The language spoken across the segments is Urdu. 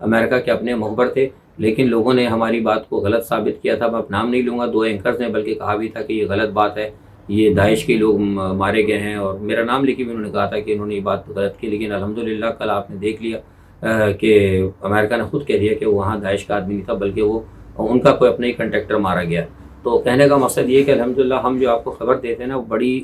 امریکہ کے اپنے مخبر تھے، لیکن لوگوں نے ہماری بات کو غلط ثابت کیا تھا. میں اب نام نہیں لوں گا. 2 اینکرز نے بلکہ کہا بھی تھا کہ یہ غلط بات ہے، یہ داعش کے لوگ مارے گئے ہیں، اور میرا نام لے کے بھی انہوں نے کہا تھا کہ انہوں نے یہ بات غلط کی. لیکن الحمدللہ کل آپ نے دیکھ لیا کہ امریکہ نے خود کہہ دیا کہ وہاں داعش کا آدمی نہیں تھا، بلکہ وہ ان کا کوئی اپنا ہی کنٹیکٹر مارا گیا. تو کہنے کا مقصد یہ ہے کہ الحمدللہ ہم جو آپ کو خبر دیتے ہیں نا وہ بڑی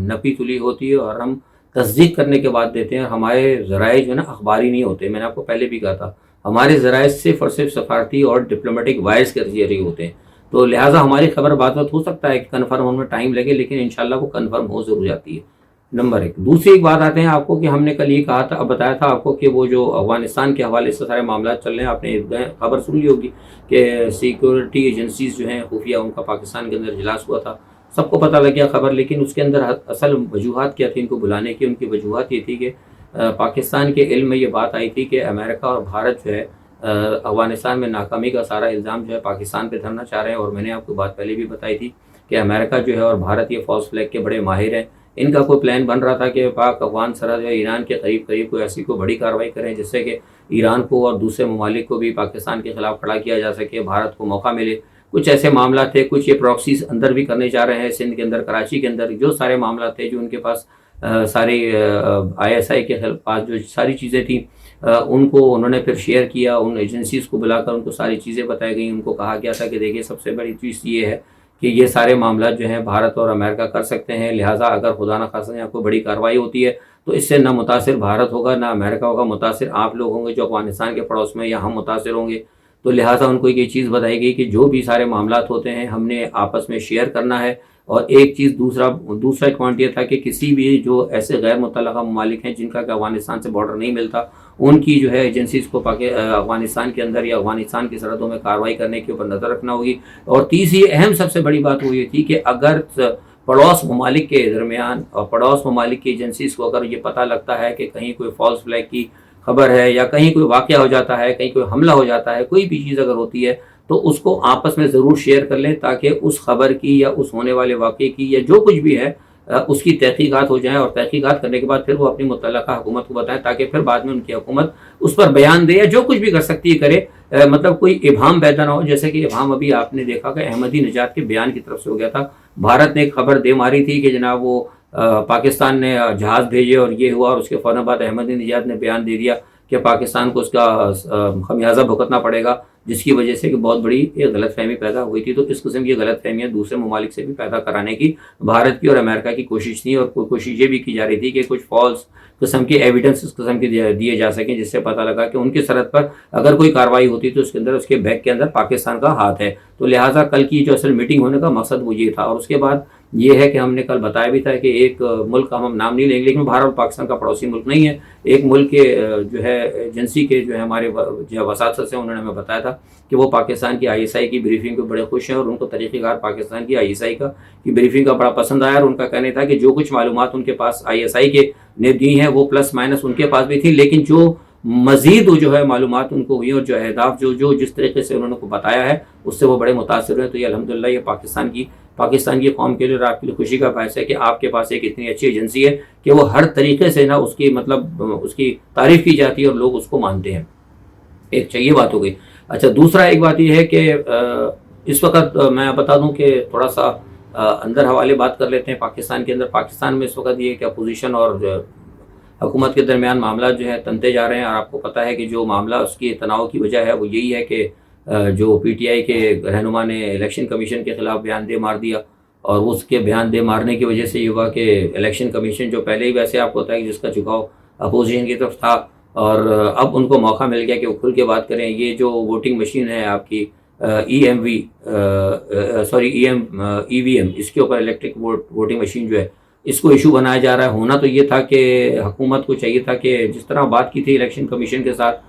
نپی تلی ہوتی ہے، اور ہم تصدیق کرنے کے بعد دیتے ہیں. ہمارے ذرائع جو ہے نا اخباری نہیں ہوتے. میں نے آپ کو پہلے بھی کہا تھا ہمارے ذرائع صرف اور صرف سفارتی اور ڈپلومیٹک وائرس کے ذریعے ہوتے ہیں. تو لہٰذا ہماری خبر بعد وقت ہو سکتا ہے کہ کنفرم ہونے میں ٹائم لگے، لیکن انشاءاللہ وہ کنفرم ہو ضرور جاتی ہے. نمبر 1. دوسری ایک بات آتے ہیں آپ کو کہ ہم نے کل یہ کہا تھا، اب بتایا تھا آپ کو کہ وہ جو افغانستان کے حوالے سے سارے معاملات چل رہے ہیں، آپ نے خبر سن لی ہوگی کہ سیکورٹی ایجنسیز جو ہیں خفیہ، ان کا پاکستان کے اندر اجلاس ہوا تھا. سب کو پتہ لگ گیا خبر، لیکن اس کے اندر اصل وجوہات کیا تھی ان کو بلانے کی؟ ان کی وجوہات یہ تھی کہ پاکستان کے علم میں یہ بات آئی تھی کہ امریکہ اور بھارت جو ہے افغانستان میں ناکامی کا سارا الزام جو ہے پاکستان پہ دھرنا چاہ رہے ہیں. اور میں نے آپ کو بات پہلے بھی بتائی تھی کہ امریکہ جو ہے اور بھارت یہ فالس فلیگ کے بڑے ماہر ہیں. ان کا کوئی پلان بن رہا تھا کہ پاک افغان سرحد جو ہے ایران کے قریب کوئی ایسی کوئی بڑی کارروائی کریں جس سے کہ ایران کو اور دوسرے ممالک کو بھی پاکستان کے خلاف کھڑا کیا جا سکے، بھارت کو موقع ملے. کچھ ایسے معاملات تھے، کچھ یہ پراکسیز اندر بھی کرنے جا رہے ہیں سندھ کے اندر، کراچی کے اندر. جو سارے معاملات تھے جو ان کے پاس سارے ISI کے پاس جو ساری چیزیں تھیں ان کو انہوں نے پھر شیئر کیا. ان ایجنسیز کو بلا کر ان کو ساری چیزیں بتائی گئیں. ان کو کہا گیا تھا کہ دیکھیے سب سے بڑی چیز یہ ہے کہ یہ سارے معاملات جو ہیں بھارت اور امریکہ کر سکتے ہیں، لہٰذا اگر خدا نہ خواستہ یہاں کوئی بڑی کارروائی ہوتی ہے تو اس سے نہ متاثر بھارت ہوگا نہ امریکہ ہوگا، متاثر آپ لوگ ہوں گے جو افغانستان کے پڑوس میں، یا ہم متاثر ہوں گے. تو لہٰذا ان کو یہ چیز بتائی گئی کہ جو بھی سارے معاملات ہوتے ہیں ہم نے آپس میں شیئر کرنا ہے. اور ایک چیز دوسرا ایک پوائنٹ یہ تھا کہ کسی بھی جو ایسے غیر متعلقہ ممالک ہیں جن کا کہ افغانستان سے بارڈر نہیں ملتا، ان کی جو ہے ایجنسیز کو افغانستان کے اندر یا افغانستان کی سرحدوں میں کارروائی کرنے کے اوپر نظر رکھنا ہوگی. اور تیسری اہم سب سے بڑی بات وہ یہ تھی کہ اگر پڑوس ممالک کے درمیان اور پڑوس ممالک کی ایجنسیز کو اگر یہ پتہ لگتا ہے کہ کہیں کوئی فالس فلیگ کی خبر ہے یا کہیں کوئی واقعہ ہو جاتا ہے، کہیں کوئی حملہ ہو جاتا ہے، کوئی بھی چیز اگر ہوتی ہے تو اس کو آپس میں ضرور شیئر کر لیں تاکہ اس خبر کی یا اس ہونے والے واقعے کی یا جو کچھ بھی ہے اس کی تحقیقات ہو جائیں، اور تحقیقات کرنے کے بعد پھر وہ اپنی متعلقہ حکومت کو بتائیں تاکہ پھر بعد میں ان کی حکومت اس پر بیان دے یا جو کچھ بھی کر سکتی ہے کرے. مطلب کوئی ابہام پیدا نہ ہو، جیسے کہ ابہام ابھی آپ نے دیکھا کہ احمدی نژاد کے بیان کی طرف سے ہو گیا تھا. بھارت نے ایک خبر دے ماری تھی کہ جناب وہ پاکستان نے جہاز بھیجے اور یہ ہوا، اور اس کے فوراً بعد احمدی نژاد نے بیان دے دیا کہ پاکستان کو اس کا خمیازہ بھگتنا پڑے گا، جس کی وجہ سے کہ بہت بڑی ایک غلط فہمی پیدا ہوئی تھی. تو اس قسم کی غلط فہمیاں دوسرے ممالک سے بھی پیدا کرانے کی بھارت کی اور امریکہ کی کوشش تھی، اور کوشش یہ بھی کی جا رہی تھی کہ کچھ فالس قسم کے ایویڈنس اس قسم کے دیے جا سکیں جس سے پتہ لگا کہ ان کی سرحد پر اگر کوئی کارروائی ہوتی تو اس کے اندر اس کے بیک کے اندر پاکستان کا ہاتھ ہے. تو لہٰذا کل کی جو اصل میٹنگ ہونے کا مقصد وہ یہ تھا. اور اس کے بعد یہ ہے کہ ہم نے کل بتایا بھی تھا کہ ایک ملک کا ہم نام نہیں لیں گے، لیکن بھارت اور پاکستان کا پڑوسی ملک نہیں ہے، ایک ملک کے جو ہے ایجنسی کے جو ہے ہمارے جو وساطت سے انہوں نے ہمیں بتایا تھا کہ وہ پاکستان کی ISI کی بریفنگ کو بڑے خوش ہیں، اور ان کو طریقہ کار پاکستان کی ISI کی بریفنگ کا بڑا پسند آیا. اور ان کا کہنا تھا کہ جو کچھ معلومات ان کے پاس ISI کے نے دی ہیں وہ پلس مائنس ان کے پاس بھی تھی، لیکن جو مزید جو ہے معلومات ان کو ہوئی اور جو اہداف جو جس طریقے سے انہوں نے کو بتایا ہے اس سے وہ بڑے متاثر ہوئے. تو یہ الحمدللہ یہ پاکستان کی قوم کے لیے اور آپ کے لیے خوشی کا باعث ہے کہ آپ کے پاس ایک اتنی اچھی ایجنسی ہے کہ وہ ہر طریقے سے نا اس کی مطلب اس کی تعریف کی جاتی ہے اور لوگ اس کو مانتے ہیں. ایک چاہیے بات ہو گئی. اچھا، دوسرا ایک بات یہ ہے کہ اس وقت میں بتا دوں کہ تھوڑا سا اندر حوالے بات کر لیتے ہیں پاکستان کے اندر. پاکستان میں اس وقت یہ کہ اپوزیشن اور حکومت کے درمیان معاملات جو ہیں تنتے جا رہے ہیں، اور آپ کو پتہ ہے کہ جو معاملہ اس کی تناؤ کی وجہ ہے وہ یہی ہے کہ جو PTI کے رہنما نے الیکشن کمیشن کے خلاف بیان دے مار دیا، اور اس کے بیان دے مارنے کی وجہ سے یہ ہوا کہ الیکشن کمیشن جو پہلے ہی ویسے آپ کو پتہ ہے کہ جس کا جھکاؤ اپوزیشن کی طرف تھا، اور اب ان کو موقع مل گیا کہ وہ کھل کے بات کریں. یہ جو ووٹنگ مشین ہے آپ کی EVM، اس کے اوپر الیکٹرک ووٹنگ مشین جو ہے اس کو ایشو بنایا جا رہا ہے. ہونا تو یہ تھا کہ حکومت کو چاہیے تھا کہ جس طرح بات کی تھی الیکشن کمیشن کے ساتھ،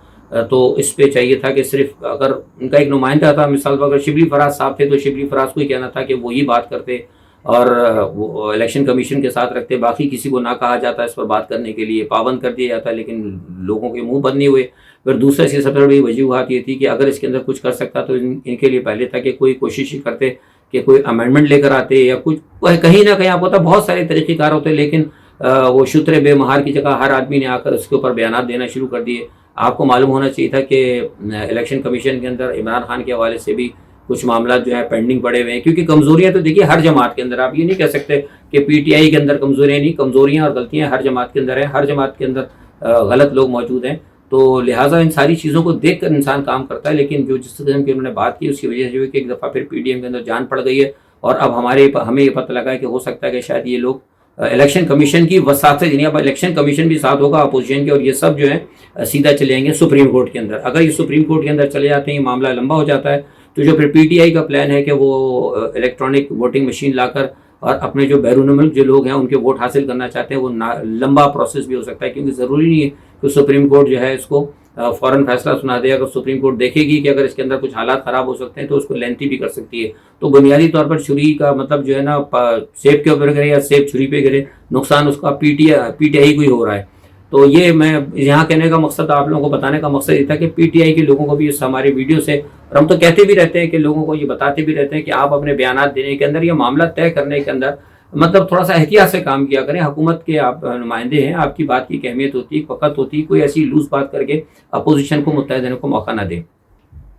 تو اس پہ چاہیے تھا کہ صرف اگر ان کا ایک نمائندہ تھا، مثال پر اگر شبلی فراز صاحب تھے تو شبلی فراز کو ہی کہنا تھا کہ وہی بات کرتے اور وہ الیکشن کمیشن کے ساتھ رکھتے، باقی کسی کو نہ کہا جاتا اس پر بات کرنے کے لیے، پابند کر دیا جاتا، لیکن لوگوں کے منہ بند نہیں ہوئے. پھر دوسرے سے سب سے بڑی وجوہات یہ تھی کہ اگر اس کے اندر کچھ کر سکتا تو ان کے لیے پہلے تھا کہ کوئی کوشش ہی کرتے کہ کوئی امینڈمنٹ لے کر آتے یا کچھ کہیں نہ کہیں آپ کو پتا بہت سارے طریقہ کار ہوتے، لیکن وہ شتر بے مہار کی جگہ ہر آدمی نے آ کر اس کے اوپر بیانات دینا شروع کر دیے. آپ کو معلوم ہونا چاہیے تھا کہ الیکشن کمیشن کے اندر عمران خان کے حوالے سے بھی کچھ معاملات جو ہے پینڈنگ پڑے ہوئے ہیں، کیونکہ کمزوریاں تو دیکھیے ہر جماعت کے اندر، آپ یہ نہیں کہہ سکتے کہ پی ٹی آئی کے اندر کمزوریاں نہیں، کمزوریاں اور غلطیاں ہر جماعت کے اندر ہیں، ہر جماعت کے اندر غلط لوگ موجود ہیں، تو لہٰذا ان ساری چیزوں کو دیکھ کر انسان کام کرتا ہے۔ لیکن جو جس قسم کی انہوں نے بات کی اس کی وجہ سے جو ہے کہ ایک دفعہ پھر پی ڈی ایم کے اندر جان پڑ گئی ہے، اور اب ہمیں یہ پتہ لگا ہے کہ ہو سکتا ہے کہ شاید یہ لوگ الیکشن کمیشن کی وساطت سے، یعنی اب الیکشن کمیشن بھی ساتھ ہوگا اپوزیشن کے، اور یہ سب جو ہے سیدھا چلے جائیں گے سپریم کورٹ کے اندر۔ اگر یہ سپریم کورٹ کے اندر چلے جاتے ہیں، یہ معاملہ لمبا ہو جاتا ہے، تو جو پھر پی ٹی آئی کا پلان ہے کہ وہ الیکٹرانک ووٹنگ مشین لا کر اور اپنے جو بیرون ملک جو لوگ ہیں ان کے ووٹ حاصل کرنا چاہتے ہیں، وہ لمبا پروسیس بھی ہو سکتا ہے، کیونکہ ضروری نہیں ہے کہ سپریم کورٹ جو ہے اس کو فوراً فیصلہ سنا دے۔ اگر سپریم کورٹ دیکھے گی کہ اگر اس کے اندر کچھ حالات خراب ہو سکتے ہیں تو اس کو لینتھی بھی کر سکتی ہے۔ تو بنیادی طور پر چھری کا مطلب جو ہے نا، سیب کے اوپر گرے یا سیب چھری پہ گرے، نقصان اس کا پی ٹی آئی کو ہی ہو رہا ہے۔ تو یہ میں یہاں کہنے کا مقصد، آپ لوگوں کو بتانے کا مقصد یہ تھا کہ پی ٹی آئی کے لوگوں کو بھی اس ہماری ویڈیو سے، اور ہم تو کہتے بھی رہتے ہیں کہ لوگوں کو یہ بتاتے بھی رہتے ہیں کہ آپ اپنے بیانات دینے کے اندر یا معاملہ طے کرنے کے اندر مطلب تھوڑا سا احتیاط سے کام کیا کریں۔ حکومت کے آپ نمائندے ہیں، آپ کی بات کی اہمیت ہوتی ہے، وقت ہوتی ہے، کوئی ایسی لوز بات کر کے اپوزیشن کو متحد ہونے کو موقع نہ دیں۔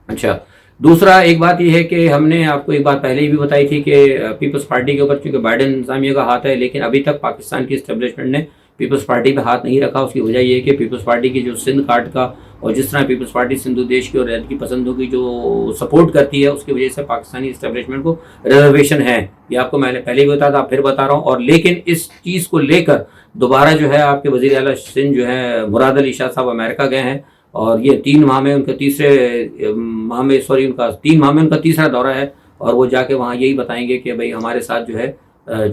اچھا، دوسرا ایک بات یہ ہے کہ ہم نے آپ کو ایک بات پہلے ہی بھی بتائی تھی کہ پیپلز پارٹی کے اوپر چونکہ بائیڈن انتظامیہ کا ہاتھ ہے، لیکن ابھی تک پاکستان کی اسٹیبلشمنٹ نے پیپلز پارٹی پہ ہاتھ نہیں رکھا۔ اس کی وجہ یہ ہے کہ پیپلز پارٹی کی جو سندھ کارڈ کا، اور جس طرح پیپلز پارٹی سندھ دیش کی اور رعیت کی پسندوں کی جو سپورٹ کرتی ہے، اس کی وجہ سے پاکستانی اسٹیبلشمنٹ کو ریزرویشن ہے۔ یہ آپ کو میں نے پہلے بھی بتایا تھا، پھر بتا رہا ہوں۔ اور لیکن اس چیز کو لے کر دوبارہ جو ہے آپ کے وزیر اعلیٰ سندھ جو ہے مراد علی شاہ صاحب امریکہ گئے ہیں، اور یہ 3 ماہ میں ان کا 3 ماہ میں ان کا تیسرا دورہ ہے، اور وہ جا کے وہاں یہی بتائیں گے کہ بھئی ہمارے ساتھ جو ہے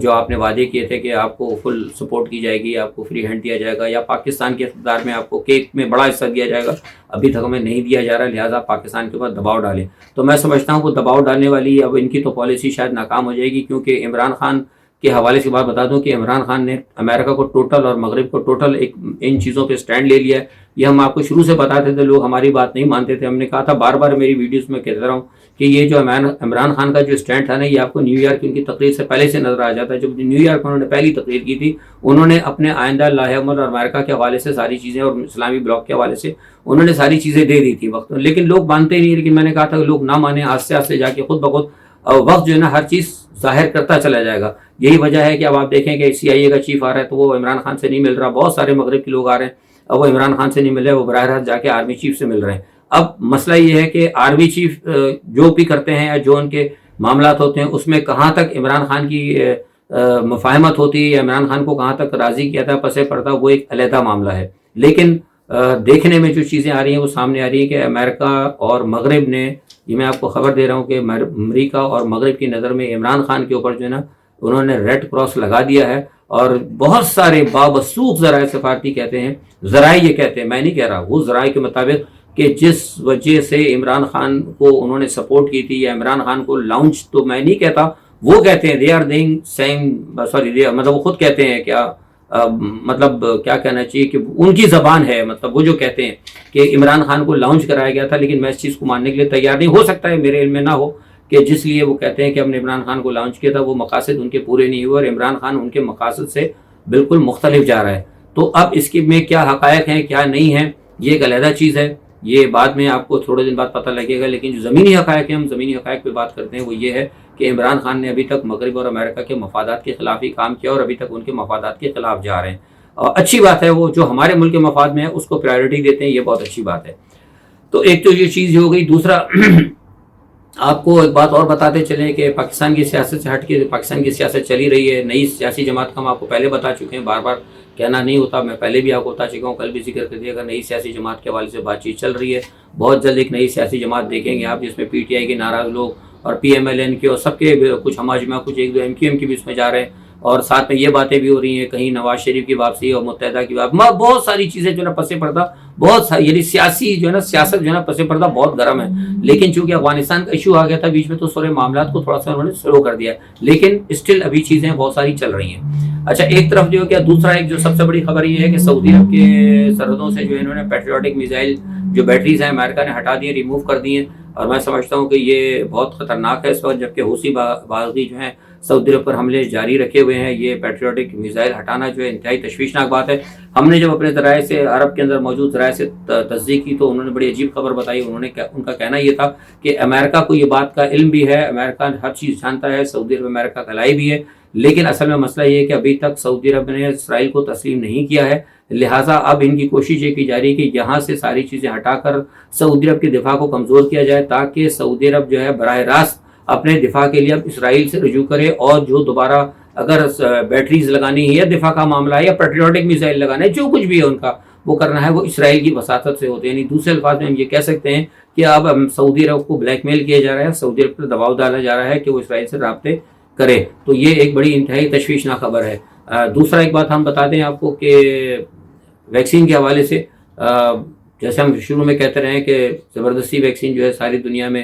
جو آپ نے وعدے کیے تھے کہ آپ کو فل سپورٹ کی جائے گی، آپ کو فری ہینڈ دیا جائے گا، یا پاکستان کے اقتدار میں آپ کو کیک میں بڑا حصہ دیا جائے گا، ابھی تک ہمیں نہیں دیا جا رہا، لہٰذا پاکستان کے اوپر دباؤ ڈالیں۔ تو میں سمجھتا ہوں وہ دباؤ ڈالنے والی اب ان کی تو پالیسی شاید ناکام ہو جائے گی، کیونکہ عمران خان کے حوالے سے بات بتا دوں کہ عمران خان نے امریکہ کو ٹوٹل اور مغرب کو ٹوٹل ان چیزوں پہ سٹینڈ لے لیا ہے۔ یہ ہم آپ کو شروع سے بتاتے تھے، لوگ ہماری بات نہیں مانتے تھے۔ ہم نے کہا تھا بار بار میری ویڈیوز میں کہتا رہا ہوں کہ یہ جو عمران خان کا جو سٹینڈ تھا نا، یہ آپ کو نیو یارک کی ان کی تقریر سے پہلے سے نظر آ جاتا ہے۔ جب نیو یارک میں انہوں نے پہلی تقریر کی تھی، انہوں نے اپنے آئندہ لاہ عمل اور امریکہ کے حوالے سے ساری چیزیں، اور اسلامی بلاک کے حوالے سے انہوں نے ساری چیزیں دے دی تھی وقت، لیکن لوگ مانتے نہیں۔ لیکن میں نے کہا تھا کہ لوگ نہ مانیں، آہستہ آہستہ جا کے خود بخود وقت جو ہے نا ہر چیز ظاہر کرتا چلا جائے گا۔ یہی وجہ ہے کہ اب آپ دیکھیں کہ سی آئی اے کا چیف آ رہا ہے تو وہ عمران خان سے نہیں مل رہا، بہت سارے مغرب کے لوگ آ رہے ہیں، اب وہ عمران خان سے نہیں مل رہے، وہ براہ راست جا کے آرمی چیف سے مل رہے ہیں۔ اب مسئلہ یہ ہے کہ آرمی چیف جو بھی کرتے ہیں یا جو ان کے معاملات ہوتے ہیں، اس میں کہاں تک عمران خان کی مفاہمت ہوتی ہے یا عمران خان کو کہاں تک راضی کیا تھا پسے پڑتا، وہ ایک علیحدہ معاملہ ہے۔ لیکن دیکھنے میں جو چیزیں آ رہی ہیں وہ سامنے آ رہی ہیں کہ امریکہ اور مغرب نے، یہ میں آپ کو خبر دے رہا ہوں کہ امریکہ اور مغرب کی نظر میں عمران خان کے اوپر جو ہے نا انہوں نے ریڈ کراس لگا دیا ہے، اور بہت سارے بابسوخ ذرائع سفارتی کہتے ہیں، ذرائع یہ کہتے ہیں، میں نہیں کہہ رہا، وہ ذرائع کے مطابق کہ جس وجہ سے عمران خان کو انہوں نے سپورٹ کی تھی یا عمران خان کو لانچ، تو میں نہیں کہتا، وہ کہتے ہیں، مطلب وہ خود کہتے ہیں، کیا مطلب کیا کہنا چاہیے کہ ان کی زبان ہے، مطلب وہ جو کہتے ہیں کہ عمران خان کو لانچ کرایا گیا تھا، لیکن میں اس چیز کو ماننے کے لیے تیار نہیں، ہو سکتا ہے میرے علم میں نہ ہو کہ جس لیے وہ کہتے ہیں کہ ہم نے عمران خان کو لانچ کیا تھا وہ مقاصد ان کے پورے نہیں ہوئے، اور عمران خان ان کے مقاصد سے بالکل مختلف جا رہا ہے۔ تو اب اس کے میں کیا حقائق ہیں کیا نہیں ہیں، یہ ایک علیحدہ چیز ہے، یہ بعد میں آپ کو تھوڑے دن بعد پتہ لگے گا۔ لیکن جو زمینی حقائق ہیں، ہم زمینی حقائق پہ بات کرتے ہیں، وہ یہ ہے کہ عمران خان نے ابھی تک مغرب اور امریکہ کے مفادات کے خلاف ہی کام کیا، اور ابھی تک ان کے مفادات کے خلاف جا رہے ہیں۔ اور اچھی بات ہے، وہ جو ہمارے ملک کے مفاد میں ہے اس کو پرائیورٹی دیتے ہیں، یہ بہت اچھی بات ہے۔ تو ایک تو یہ چیز ہو گئی۔ دوسرا آپ کو ایک بات اور بتاتے چلیں کہ پاکستان کی سیاست سے ہٹ کے پاکستان کی سیاست چلی رہی ہے، نئی سیاسی جماعت کا ہم آپ کو پہلے بتا چکے ہیں، بار بار کہنا نہیں ہوتا، میں پہلے بھی آپ کو بتا چکا ہوں، کل بھی ذکر کر دیا، اگر نئی سیاسی جماعت کے حوالے سے بات چیت چل رہی ہے، بہت جلد ایک نئی سیاسی جماعت دیکھیں گے آپ، جس میں پی ٹی آئی کے ناراض لوگ اور پی ایم ایل این کے اور سب کے کچھ ہم اجماع، کچھ ایک دو ایم کیو ایم کے بھی اس میں جا رہے ہیں، اور ساتھ میں یہ باتیں بھی ہو رہی ہیں کہیں نواز شریف کی واپسی اور متحدہ کی واپسی، بہت ساری چیزیں جو ہے نا پس پردہ، بہت ساری، یعنی سیاسی جو ہے نا سیاست جو ہے نا پس پردہ بہت گرم ہے۔ لیکن چونکہ افغانستان کا ایشو آ گیا تھا بیچ میں، تو سارے معاملات کو تھوڑا سا انہوں نے سلو کر دیا، لیکن اسٹل ابھی چیزیں بہت ساری چل رہی ہیں۔ اچھا، ایک طرف جو کیا، دوسرا ایک جو سب سے بڑی خبر یہ ہے کہ سعودی عرب کے سرحدوں سے جو انہوں نے پیٹریوٹک میزائل جو بیٹریز ہیں امریکہ نے ہٹا دی ہیں، ریموو کر دی ہیں، اور میں سمجھتا ہوں کہ یہ بہت خطرناک ہے اس وقت، جبکہ حوثی باغی جو ہیں سعودی عرب پر حملے جاری رکھے ہوئے ہیں۔ یہ پیٹریوٹک میزائل ہٹانا جو ہے انتہائی تشویشناک بات ہے۔ ہم نے جب اپنے ذرائع سے، عرب کے اندر موجود ذرائع سے تصدیق کی تو انہوں نے بڑی عجیب خبر بتائی۔ ان کا کہنا یہ تھا کہ امریکہ کو یہ بات کا علم بھی ہے، امریکہ ہر چیز جانتا ہے، سعودی عرب امریکہ کا لائی بھی ہے، لیکن اصل میں مسئلہ یہ ہے کہ ابھی تک سعودی عرب نے اسرائیل کو تسلیم نہیں کیا ہے، لہٰذا اب ان کی کوشش یہ کی جا رہی ہے کہ یہاں سے ساری چیزیں ہٹا کر سعودی عرب کے دفاع کو کمزور کیا جائے، تاکہ سعودی عرب جو ہے براہ راست اپنے دفاع کے لیے اب اسرائیل سے رجوع کرے، اور جو دوبارہ اگر بیٹریز لگانی ہے یا دفاع کا معاملہ ہے یا پیٹریوٹک میزائل لگانا ہے، جو کچھ بھی ہے ان کا وہ کرنا ہے، وہ اسرائیل کی وساطت سے ہوتے ہیں۔ یعنی دوسرے الفاظ میں ہم یہ کہہ سکتے ہیں کہ اب سعودی عرب کو بلیک میل کیا جا رہا ہے، سعودی عرب پر دباؤ ڈالا جا رہا ہے کہ وہ اسرائیل سے رابطے کرے، تو یہ ایک بڑی انتہائی تشویشناک خبر ہے۔ دوسرا ایک بات ہم بتا دیں آپ کو کہ ویکسین کے حوالے سے جیسے ہم شروع میں کہتے رہے کہ زبردستی ویکسین جو ہے ساری دنیا میں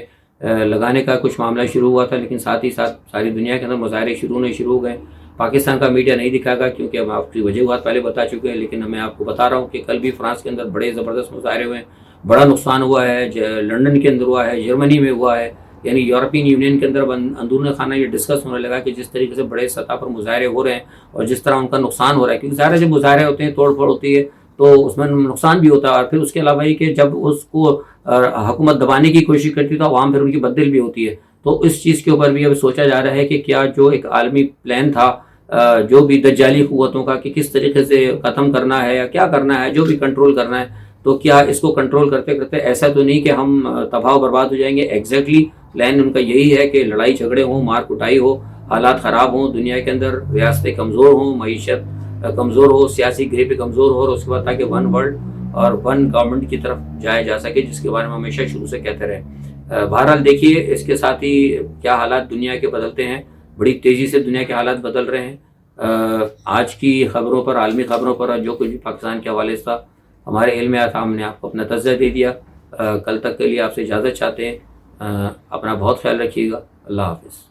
لگانے کا کچھ معاملہ شروع ہوا تھا، لیکن ساتھ ہی ساتھ ساری دنیا کے اندر مظاہرے شروع ہو گئے۔ پاکستان کا میڈیا نہیں دکھائے گا کیونکہ ہم آپ کی وجوہات پہلے بتا چکے ہیں، لیکن میں آپ کو بتا رہا ہوں کہ کل بھی فرانس کے اندر بڑے زبردست مظاہرے ہوئے ہیں، بڑا نقصان ہوا ہے، لندن کے اندر ہوا ہے، جرمنی میں ہوا ہے، یعنی یورپین یونین کے اندر اندرون خانہ یہ ڈسکس ہونے لگا کہ جس طریقے سے بڑے سطح پر مظاہرے ہو رہے ہیں اور جس طرح ان کا نقصان ہو رہا ہے، کیونکہ ظاہر ہے جب مظاہرے ہوتے ہیں، توڑ پھوڑ ہوتی ہے تو اس میں نقصان بھی ہوتا ہے، اور پھر اس کے علاوہ یہ کہ جب اس کو حکومت دبانے کی کوشش کرتی ہے تو عوام پھر ان کی بددل بھی ہوتی ہے۔ تو اس چیز کے اوپر بھی اب سوچا جا رہا ہے کہ کیا جو ایک عالمی پلان تھا جو بھی دجالی قوتوں کا کہ کس طریقے سے ختم کرنا ہے یا کیا کرنا ہے، جو بھی کنٹرول کرنا ہے، تو کیا اس کو کنٹرول کرتے کرتے ایسا تو نہیں کہ ہم تباہ و برباد ہو جائیں گے۔ ایگزیکٹلی پلان ان کا یہی ہے کہ لڑائی جھگڑے ہوں، مار کٹائی ہو، حالات خراب ہوں، دنیا کے اندر ریاستیں کمزور ہوں، معیشت کمزور ہو، سیاسی گریپیں کمزور ہو، اور اس کے بعد تاکہ ون ورلڈ اور ون گورنمنٹ کی طرف جایا جا سکے، جس کے بارے میں ہمیشہ شروع سے کہتے رہے۔ بہرحال دیکھیے اس کے ساتھ ہی کیا حالات دنیا کے بدلتے ہیں، بڑی تیزی سے دنیا کے حالات بدل رہے ہیں۔ آج کی خبروں پر، عالمی خبروں پر، جو کچھ بھی پاکستان کے حوالے سے تھا ہمارے علم میں آیا تھا، ہم نے آپ کو اپنا تجزیہ دے دیا۔ کل تک کے لیے آپ سے اجازت چاہتے ہیں، اپنا بہت خیال رکھیے گا۔ اللہ حافظ۔